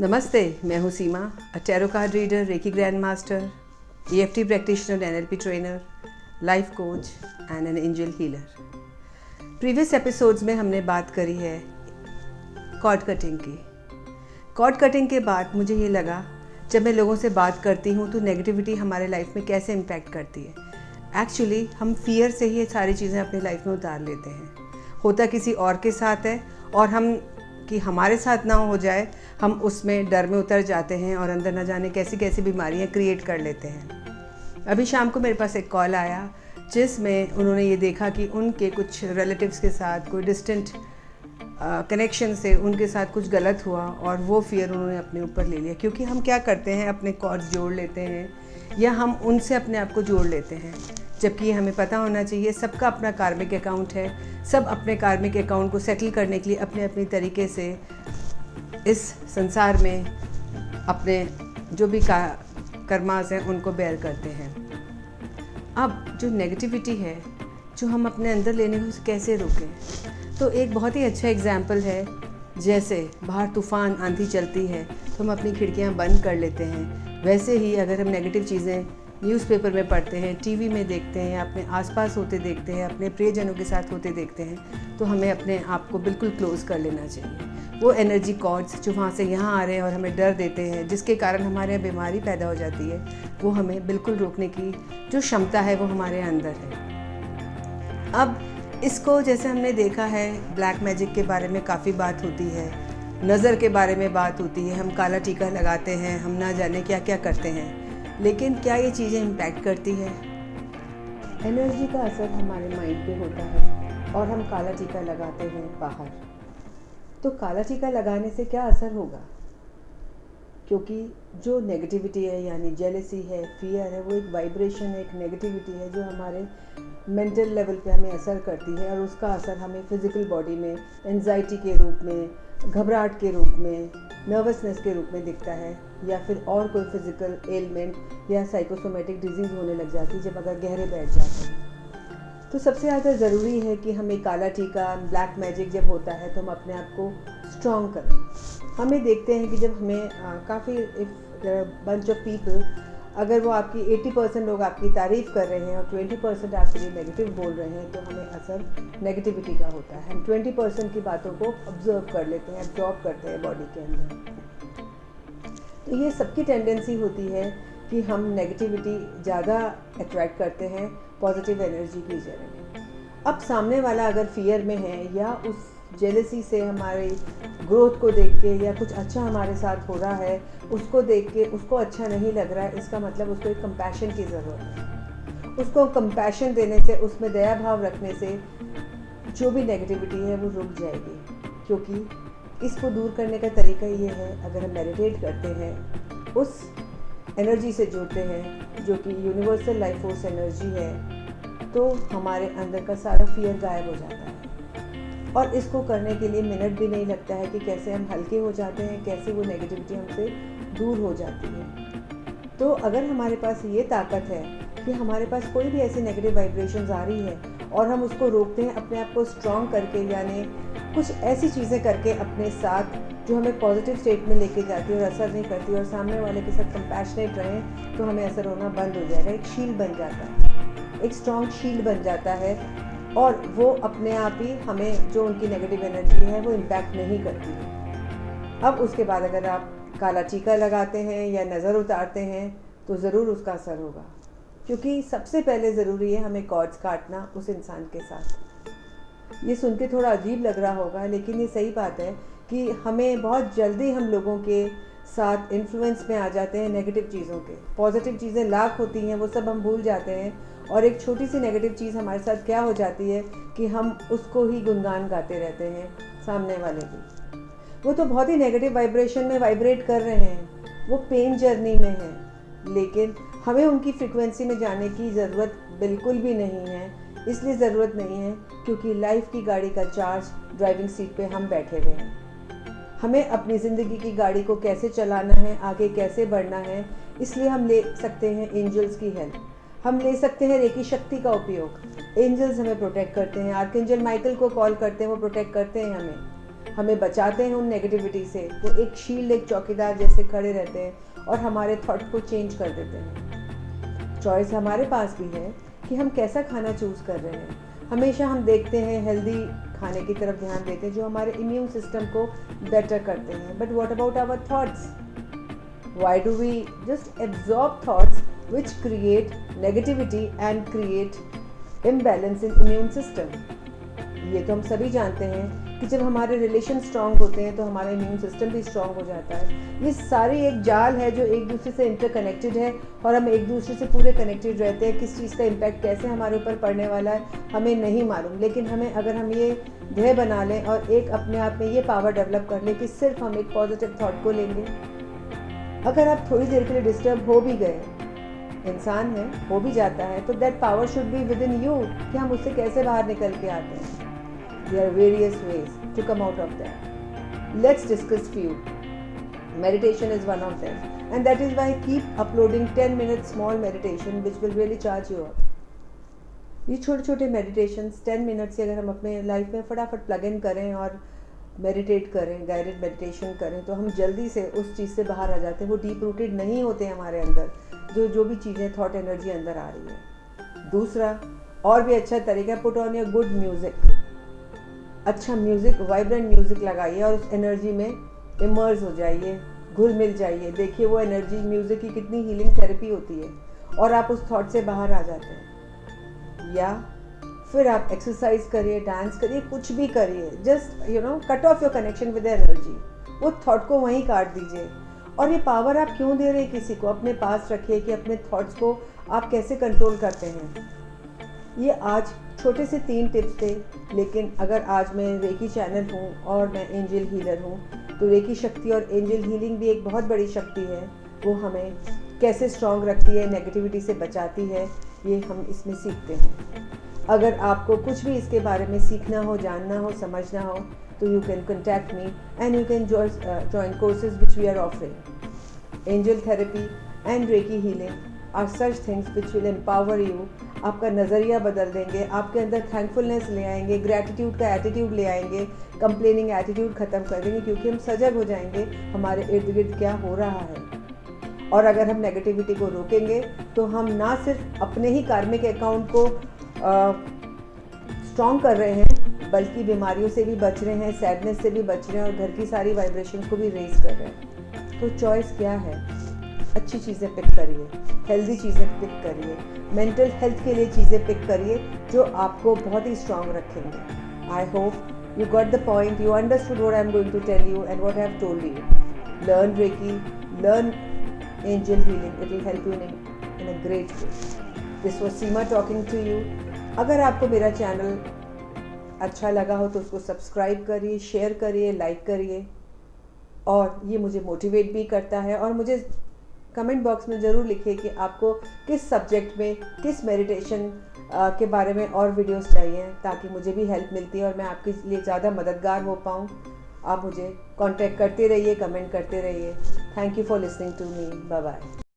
नमस्ते, मैं हूँ Seema, a tarot card reader, reiki grand master, EFT practitioner, NLP trainer, life coach and an angel healer. Previous episodes में हमने बात करी है कॉर्ड कटिंग की। कॉर्ड कटिंग के बाद मुझे ये लगा, जब मैं लोगों से बात करती हूँ तो नेगेटिविटी हमारे लाइफ में कैसे इम्पैक्ट करती है। एक्चुअली हम फियर से ही ये सारी चीज़ें अपनी लाइफ में उतार लेते हैं। होता किसी और के साथ है और हम कि हमारे साथ ना हो जाए, हम उसमें डर में उतर जाते हैं और अंदर न जाने कैसी कैसी बीमारियां क्रिएट कर लेते हैं। अभी शाम को मेरे पास एक कॉल आया जिसमें उन्होंने ये देखा कि उनके कुछ रिलेटिव्स के साथ कोई डिस्टेंट कनेक्शन से उनके साथ कुछ गलत हुआ और वो फियर उन्होंने अपने ऊपर ले लिया। क्योंकि हम क्या करते हैं, अपने कॉर्ड्स जोड़ लेते हैं या हम उनसे अपने आप को जोड़ लेते हैं, जबकि हमें पता होना चाहिए सबका अपना कार्मिक अकाउंट है। सब अपने कार्मिक अकाउंट को सेटल करने के लिए अपने अपने तरीके से इस संसार में अपने जो भी कर्मास हैं उनको बेयर करते हैं। अब जो नेगेटिविटी है जो हम अपने अंदर लेने को उसे कैसे रोकें, तो एक बहुत ही अच्छा एग्जाम्पल है। जैसे बाहर तूफ़ान आंधी चलती है तो हम अपनी खिड़कियां बंद कर लेते हैं, वैसे ही अगर हम नेगेटिव चीज़ें न्यूज़पेपर में पढ़ते हैं, टीवी में देखते हैं, अपने आसपास होते देखते हैं, अपने प्रियजनों के साथ होते देखते हैं, तो हमें अपने आप को बिल्कुल क्लोज़ कर लेना चाहिए। वो एनर्जी कॉर्ड्स जो वहाँ से यहाँ आ रहे हैं और हमें डर देते हैं, जिसके कारण हमारे यहाँ बीमारी पैदा हो जाती है, वो हमें बिल्कुल रोकने की जो क्षमता है वो हमारे अंदर है। अब इसको जैसे हमने देखा है, ब्लैक मैजिक के बारे में काफ़ी बात होती है, नज़र के बारे में बात होती है, हम काला टीका लगाते हैं, हम ना जाने क्या क्या करते हैं, लेकिन क्या ये चीज़ें इम्पैक्ट करती है? एनर्जी का असर हमारे माइंड पे होता है और हम काला टीका लगाते हैं बाहर। तो काला टीका लगाने से क्या असर होगा? क्योंकि जो नेगेटिविटी है, यानी जेलसी है, फियर है, वो एक वाइब्रेशन है, एक नेगेटिविटी है जो हमारे मेंटल लेवल पे हमें असर करती है और उसका असर हमें फिज़िकल बॉडी में एंजाइटी के रूप में, घबराहट के रूप में, नर्वसनेस के रूप में दिखता है, या फिर और कोई फिज़िकल एलिमेंट या साइकोसोमेटिक डिजीज़ होने लग जाती है जब अगर गहरे बैठ जाते हैं। तो सबसे ज़्यादा ज़रूरी है कि हमें काला टीका, ब्लैक मैजिक जब होता है तो हम अपने आप को स्ट्रॉन्ग करें। हमें देखते हैं कि जब हमें काफ़ी बंच ऑफ पीपल, अगर वो आपकी 80% लोग आपकी तारीफ़ कर रहे हैं और 20% आपके लिए नेगेटिव बोल रहे हैं, तो हमें असर नेगेटिविटी का होता है। हम 20% की बातों को ऑब्जर्व कर लेते हैं, एब्जॉर्ब करते हैं बॉडी के अंदर। तो ये सबकी टेंडेंसी होती है कि हम नेगेटिविटी ज़्यादा अट्रैक्ट करते हैं पॉजिटिव एनर्जी की जगह। अब सामने वाला अगर फियर में है या उस जेलसी से हमारे ग्रोथ को देख के या कुछ अच्छा हमारे साथ हो रहा है उसको देख के उसको अच्छा नहीं लग रहा है, इसका मतलब उसको एक कंपैशन की ज़रूरत है। उसको कंपैशन देने से, उसमें दया भाव रखने से जो भी नेगेटिविटी है वो रुक जाएगी। क्योंकि इसको दूर करने का तरीका ये है, अगर हम मेडिटेट करते हैं, उस एनर्जी से जुड़ते हैं जो कि यूनिवर्सल लाइफ फोर्स एनर्जी है, तो हमारे अंदर का सारा फियर गायब हो जाता है। और इसको करने के लिए मिनट भी नहीं लगता है कि कैसे हम हल्के हो जाते हैं, कैसे वो नेगेटिविटी हमसे दूर हो जाती है। तो अगर हमारे पास ये ताकत है कि हमारे पास कोई भी ऐसी नेगेटिव वाइब्रेशंस आ रही है और हम उसको रोकते हैं अपने आप को स्ट्रॉन्ग करके, यानी कुछ ऐसी चीज़ें करके अपने साथ जो हमें पॉजिटिव स्टेट में लेके जाती है और असर नहीं करती, और सामने वाले के साथ कंपैशनेट रहें, तो हमें असर होना बंद हो जाएगा। एक शील्ड बन जाता है, एक स्ट्रॉन्ग शील्ड बन जाता है, और वो अपने आप ही हमें जो उनकी नेगेटिव एनर्जी है वो इम्पैक्ट नहीं करती है। अब उसके बाद अगर आप काला टीका लगाते हैं या नज़र उतारते हैं तो ज़रूर उसका असर होगा। क्योंकि सबसे पहले ज़रूरी है हमें कॉर्ड्स काटना उस इंसान के साथ। ये सुन के थोड़ा अजीब लग रहा होगा, लेकिन ये सही बात है कि हमें बहुत जल्दी हम लोगों के साथ इन्फ्लुएंस में आ जाते हैं नेगेटिव चीज़ों के। पॉजिटिव चीज़ें लाख होती हैं, वो सब हम भूल जाते हैं, और एक छोटी सी नेगेटिव चीज़ हमारे साथ क्या हो जाती है कि हम उसको ही गुनगान गाते रहते हैं। सामने वाले की वो तो बहुत ही नेगेटिव वाइब्रेशन में वाइब्रेट कर रहे हैं, वो पेन जर्नी में है, लेकिन हमें उनकी फ्रिक्वेंसी में जाने की ज़रूरत बिल्कुल भी नहीं है। इसलिए ज़रूरत नहीं है क्योंकि लाइफ की गाड़ी का चार्ज ड्राइविंग सीट पे हम बैठे हुए हैं। हमें अपनी ज़िंदगी की गाड़ी को कैसे चलाना है, आगे कैसे बढ़ना है, इसलिए हम ले सकते हैं एंजल्स की हेल्प, हम ले सकते हैं रेकी शक्ति का उपयोग। एंजल्स हमें प्रोटेक्ट करते हैं, आर्कएंजल माइकल को कॉल करते हैं, वो प्रोटेक्ट करते हैं हमें। हमें बचाते हैं उन नेगेटिविटी से, वो एक शील्ड, एक चौकीदार जैसे खड़े रहते हैं और हमारे थॉट को चेंज कर देते हैं। चॉइस हमारे पास भी है कि हम कैसा खाना चूज़ कर रहे हैं। हमेशा हम देखते हैं हेल्दी खाने की तरफ ध्यान देते हैं जो हमारे इम्यून सिस्टम को बेटर करते हैं। But what about our thoughts? Why do we just absorb thoughts which create negativity and create imbalance in immune system? ये तो हम सभी जानते हैं कि जब हमारे रिलेशन स्ट्रांग होते हैं तो हमारा इम्यून सिस्टम भी स्ट्रांग हो जाता है। ये सारी एक जाल है जो एक दूसरे से इंटरकनेक्टेड है और हम एक दूसरे से पूरे कनेक्टेड रहते हैं। किस चीज़ का इम्पैक्ट कैसे हमारे ऊपर पड़ने वाला है हमें नहीं मालूम, लेकिन हमें अगर हम ये ध्येय बना लें और एक अपने आप में ये पावर डेवलप कर लें कि सिर्फ हम एक पॉजिटिव थॉट को लेंगे। अगर आप थोड़ी देर के लिए डिस्टर्ब हो भी गए, इंसान है, हो भी जाता है, तो that power should be within you कि हम उससे कैसे बाहर निकल के आते हैं। There are various ways to come out of that. Let's discuss few. Meditation is one of them and that is why I keep uploading 10 minute small meditation which will really charge you up. ये छोटे छोटे meditations 10 minute से अगर हम अपने life में फटाफट plug in करें और मेडिटेट करें, गाइडेड मेडिटेशन करें, तो हम जल्दी से उस चीज़ से बाहर आ जाते हैं। वो डीप रूटेड नहीं होते हैं हमारे अंदर जो भी चीज़ें थॉट एनर्जी अंदर आ रही है। दूसरा और भी अच्छा तरीका, put on your good music. अच्छा म्यूज़िक, वाइब्रेंट म्यूज़िक लगाइए और उस एनर्जी में इमर्ज हो जाइए, घुल मिल जाइए। देखिए वो एनर्जी, म्यूज़िक की कितनी हीलिंग थेरेपी होती है और आप उस थॉट से बाहर आ जाते हैं। या फिर आप एक्सरसाइज करिए, डांस करिए, कुछ भी करिए, just cut off your connection with energy. वो थॉट को वहीं काट दीजिए। और ये पावर आप क्यों दे रहे हैं किसी को? अपने पास रखिए कि अपने थॉट्स को आप कैसे कंट्रोल करते हैं। ये आज छोटे से 3 टिप्स थे, लेकिन अगर आज मैं रेकी चैनल हूँ और मैं एंजल हीलर हूँ, तो रेकी शक्ति और एंजल हीलिंग भी एक बहुत बड़ी शक्ति है। वो हमें कैसे स्ट्रांग रखती है, नेगेटिविटी से बचाती है, ये हम इसमें सीखते हैं। अगर आपको कुछ भी इसके बारे में सीखना हो, जानना हो, समझना हो, तो you can contact me and you can join courses which we are offering. Angel therapy and Reiki healing are such things which will empower you. आपका नज़रिया बदल देंगे, आपके अंदर थैंकफुलनेस ले आएंगे, ग्रैटिट्यूड का एटीट्यूड ले आएंगे, कंप्लेनिंग एटीट्यूड ख़त्म कर देंगे, क्योंकि हम सजग हो जाएंगे हमारे इर्द गिर्द क्या हो रहा है। और अगर हम नेगेटिविटी को रोकेंगे तो हम ना सिर्फ अपने ही कार्मिक अकाउंट को स्ट्रॉन्ग कर रहे हैं, बल्कि बीमारियों से भी बच रहे हैं, सैडनेस से भी बच रहे हैं और घर की सारी वाइब्रेशंस को भी रेज कर रहे हैं। तो चॉइस क्या है? अच्छी चीज़ें पिक करिए, हेल्दी चीज़ें पिक करिए, मेंटल हेल्थ के लिए चीज़ें पिक करिए जो आपको बहुत ही स्ट्रॉन्ग रखेंगे। I hope you got the point, you understood what I am going to tell you and what I have told you. Learn reiki, learn angel healing, it will help you in a great way. This was Seema talking to you. अगर आपको मेरा channel अच्छा लगा हो तो उसको subscribe करिए, share करिए, लाइक करिए, और ये मुझे मोटिवेट भी करता है। और मुझे कमेंट बॉक्स में ज़रूर लिखिए कि आपको किस सब्जेक्ट में, किस मेडिटेशन के बारे में और वीडियोस चाहिए, ताकि मुझे भी हेल्प मिलती है और मैं आपके लिए ज़्यादा मददगार हो पाऊँ। आप मुझे कांटेक्ट करते रहिए, कमेंट करते रहिए। Thank you for listening to me. Bye bye.